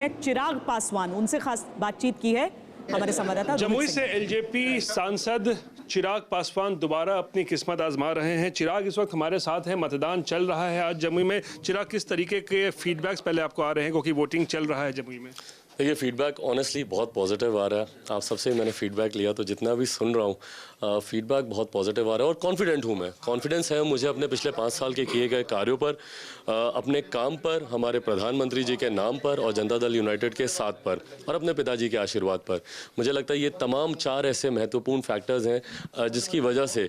चिराग पासवान, उनसे खास बातचीत की है हमारे संवाददाता। जमुई से एलजेपी सांसद चिराग पासवान दोबारा अपनी किस्मत आजमा रहे हैं। चिराग इस वक्त हमारे साथ हैं, मतदान चल रहा है आज जमुई में। चिराग, किस तरीके के फीडबैक्स पहले आपको आ रहे हैं, क्योंकि वोटिंग चल रहा है जमुई में? देखिए, फीडबैक ऑनेस्टली बहुत पॉजिटिव आ रहा है। आप सबसे मैंने फीडबैक लिया तो जितना भी सुन रहा हूँ फीडबैक बहुत पॉजिटिव आ रहा है और कॉन्फिडेंट हूँ मैं। कॉन्फिडेंस है मुझे अपने पिछले 5 साल के किए गए कार्यों पर, अपने काम पर, हमारे प्रधानमंत्री जी के नाम पर और जनता दल यूनाइटेड के साथ पर और अपने पिताजी के आशीर्वाद पर। मुझे लगता है ये तमाम 4 ऐसे महत्वपूर्ण फैक्टर्स हैं जिसकी वजह से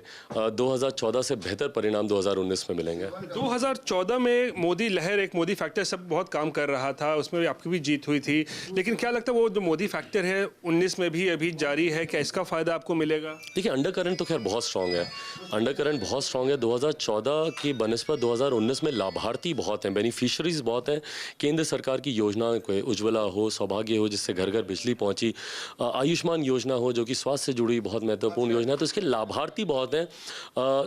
2014 से बेहतर परिणाम 2019 में मिलेंगे। 2014 में मोदी लहर, एक मोदी फैक्टर सब बहुत काम कर रहा था, उसमें आपकी भी जीत हुई थी, लेकिन क्या लगता है वो जो मोदी फैक्टर है 19 में भी अभी जारी है, क्या इसका फायदा आपको मिलेगा? देखिए, अंडर करंट तो खैर बहुत स्ट्रांग है, अंडर करंट बहुत स्ट्रांग है। 2014 की बनस्पत 2019 में लाभार्थी बहुत हैं, बेनिफिशरीज बहुत हैं केंद्र सरकार की योजनाओं के। उज्ज्वला हो, सौभाग्य हो जिससे घर घर बिजली पहुंची, आयुष्मान योजना हो जो कि स्वास्थ्य से जुड़ी बहुत महत्वपूर्ण योजना है, तो इसके लाभार्थी बहुत हैं।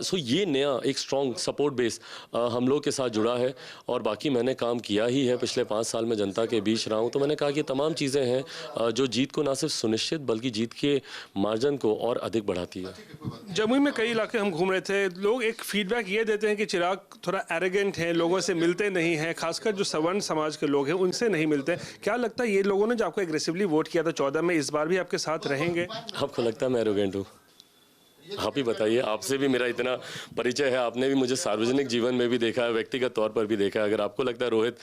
सो ये नया एक स्ट्रॉन्ग सपोर्ट बेस हम लोग के साथ जुड़ा है और बाकी मैंने काम किया ही है। पिछले 5 साल में जनता के बीच रहा हूँ तो मैंने कहा कि तमाम चीज़ें हैं जो जीत को ना सिर्फ सुनिश्चित बल्कि जीत के मार्जिन को और अधिक बढ़ाती है। जमुई में कई इलाके हम घूम रहे थे, लोग एक फीडबैक ये देते हैं कि चिराग थोड़ा एरोगेंट हैं, लोगों से मिलते नहीं हैं, खासकर जो सवर्ण समाज के लोग हैं उनसे नहीं मिलते। क्या लगता है ये लोगों ने जो आपको एग्रेसिवली वोट किया था 14 में, इस बार भी आपके साथ रहेंगे? आपको लगता है मैं एरोगेंट हूँ? आप ही बताइए, आपसे भी मेरा इतना परिचय है, आपने भी मुझे सार्वजनिक जीवन में भी देखा है, व्यक्तिगत तौर पर भी देखा है। अगर आपको लगता है रोहित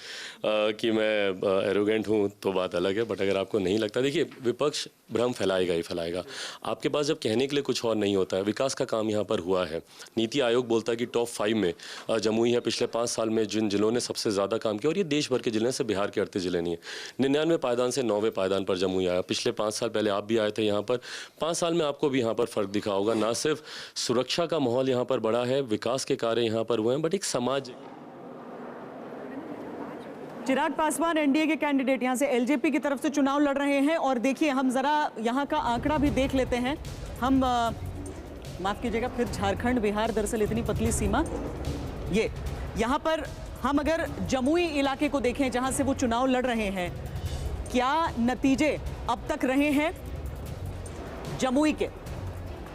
कि मैं एरोगेंट हूं तो बात अलग है, बट अगर आपको नहीं लगता, देखिए विपक्ष भ्रम फैलाएगा ही फैलाएगा। आपके पास जब कहने के लिए कुछ और नहीं होता है, विकास का काम यहाँ पर हुआ है। नीति आयोग बोलता है कि टॉप 5 में जमुई है। पिछले 5 साल में जिन जिलों ने सबसे ज़्यादा काम किया, और ये देश भर के जिले से बिहार के 38 जिले नहीं है, 99 पायदान से 9वें पायदान पर जमुई आया। पिछले 5 साल पहले आप भी आए थे यहाँ पर, 5 साल में आपको भी यहाँ पर फ़र्क दिखा होगा। ना सिर्फ सुरक्षा का माहौल यहाँ पर बढ़ा है, विकास के कार्य यहाँ पर हुए हैं, बट एक समाज। चिराग पासवान एनडीए के कैंडिडेट यहाँ से एलजेपी की तरफ से चुनाव लड़ रहे हैं। और देखिए, हम जरा यहाँ का आंकड़ा भी देख लेते हैं। हम माफ कीजिएगा, फिर झारखंड बिहार, दरअसल इतनी पतली सीमा। ये यहाँ पर हम अगर जमुई इलाके को देखें जहाँ से वो चुनाव लड़ रहे हैं, क्या नतीजे अब तक रहे हैं जमुई के,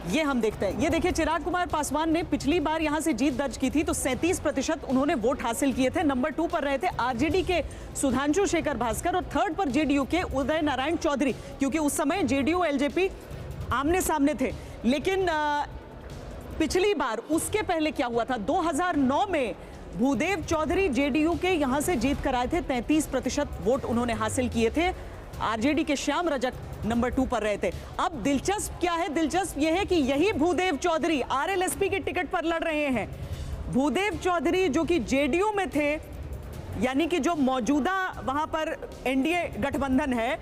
ये हम देखते हैं। ये देखिए, चिराग कुमार पासवान ने पिछली बार यहां से जीत दर्ज की थी तो 37% उन्होंने वोट हासिल किए थे। नंबर 2 पर रहे थे आरजेडी के सुधांशु शेखर भास्कर और 3rd पर जेडीयू के उदय नारायण चौधरी, क्योंकि उस समय जेडीयू एलजेपी आमने सामने थे। लेकिन पिछली बार, उसके पहले क्या हुआ था, 2009 में भूदेव चौधरी जेडीयू के यहां से जीत कर आए थे, 33% वोट उन्होंने हासिल किए थे। आरजेडी के श्याम रजक नंबर 2 पर रहे थे। अब दिलचस्प क्या है, दिलचस्प यह है कि यही भूदेव चौधरी आरएलएसपी के टिकट पर लड़ रहे हैं। भूदेव चौधरी जो कि जेडीयू में थे, यानी कि जो मौजूदा वहां पर एनडीए गठबंधन है,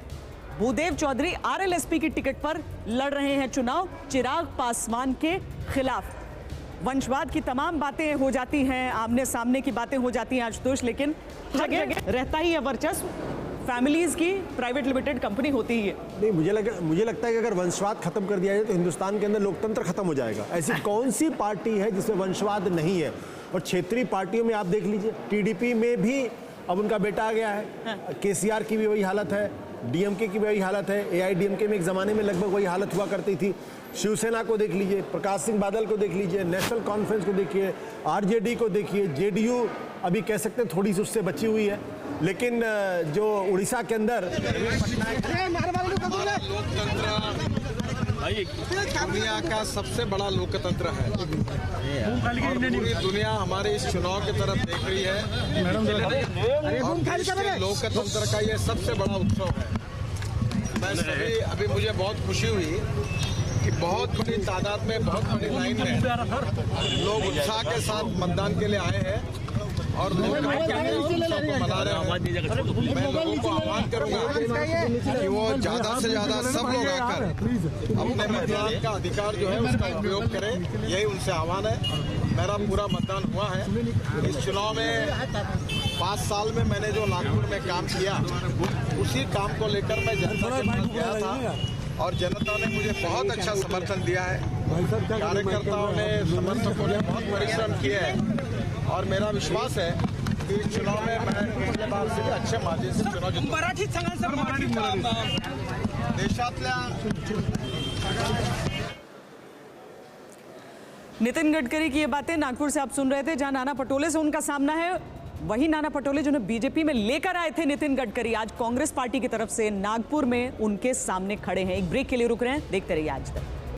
भूदेव चौधरी आरएलएसपी की टिकट पर लड़ रहे हैं चुनाव चिराग पासवान के खिलाफ। वंशवाद की तमाम बातें हो जाती हैं, आमने सामने की बातें हो जाती हैं आशुतोष, लेकिन हर जगह रहता ही है वर्चस्व। फैमिलीज की प्राइवेट लिमिटेड कंपनी होती ही है। नहीं, मुझे लगता है कि अगर वंशवाद खत्म कर दिया जाए तो हिंदुस्तान के अंदर लोकतंत्र खत्म हो जाएगा। ऐसी कौन सी पार्टी है जिसमें वंशवाद नहीं है? और क्षेत्रीय पार्टियों में आप देख लीजिए, टीडीपी में भी अब उनका बेटा आ गया है। केसीआर की भी वही हालत है, डीएमके की भी वही हालत है, एआईडीएमके में एक ज़माने में लगभग वही हालत हुआ करती थी। शिवसेना को देख लीजिए, प्रकाश सिंह बादल को देख लीजिए, नेशनल कॉन्फ्रेंस को देखिए, आरजेडी को देखिए, जेडीयू अभी कह सकते हैं थोड़ी सी उससे बची हुई है। लेकिन जो उड़ीसा के अंदर दुनिया का सबसे बड़ा लोकतंत्र है और पूरी दुनिया हमारे इस चुनाव की तरफ देख रही है और लोकतंत्र का ये सबसे बड़ा उत्सव है। मैं अभी मुझे बहुत खुशी हुई कि बहुत बड़ी तादाद में, बहुत बड़ी लाइन में लोग उत्साह के साथ मतदान के लिए आए हैं और लोग मना रहे हैं। मैं लोगों को आह्वान करूंगा कि वो ज़्यादा से ज़्यादा सब लोग आकर अपने मतदान का अधिकार जो है उसका उपयोग करें, यही उनसे आह्वान है। मेरा पूरा मतदान हुआ है। इस चुनाव में 5 साल में मैंने जो नागपुर में काम किया, उसी काम को लेकर मैं जनता के पास गया था और जनता ने मुझे बहुत अच्छा समर्थन दिया है। कार्यकर्ताओं ने, समर्थकों ने बहुत परिश्रम किए हैं और मेरा विश्वास है इस चुनाव में मैं पिछले बार से भी अच्छे मार्जिन से चुनाव जीतूंगा। देशातल्या नितिन गडकरी की ये बातें नागपुर से आप सुन रहे थे, जहां नाना पटोले से उनका सामना है। वही नाना पटोले जिन्हें बीजेपी में लेकर आए थे नितिन गडकरी, आज कांग्रेस पार्टी की तरफ से नागपुर में उनके सामने खड़े हैं। एक ब्रेक के लिए रुक रहे हैं, देखते रहिए आज तक।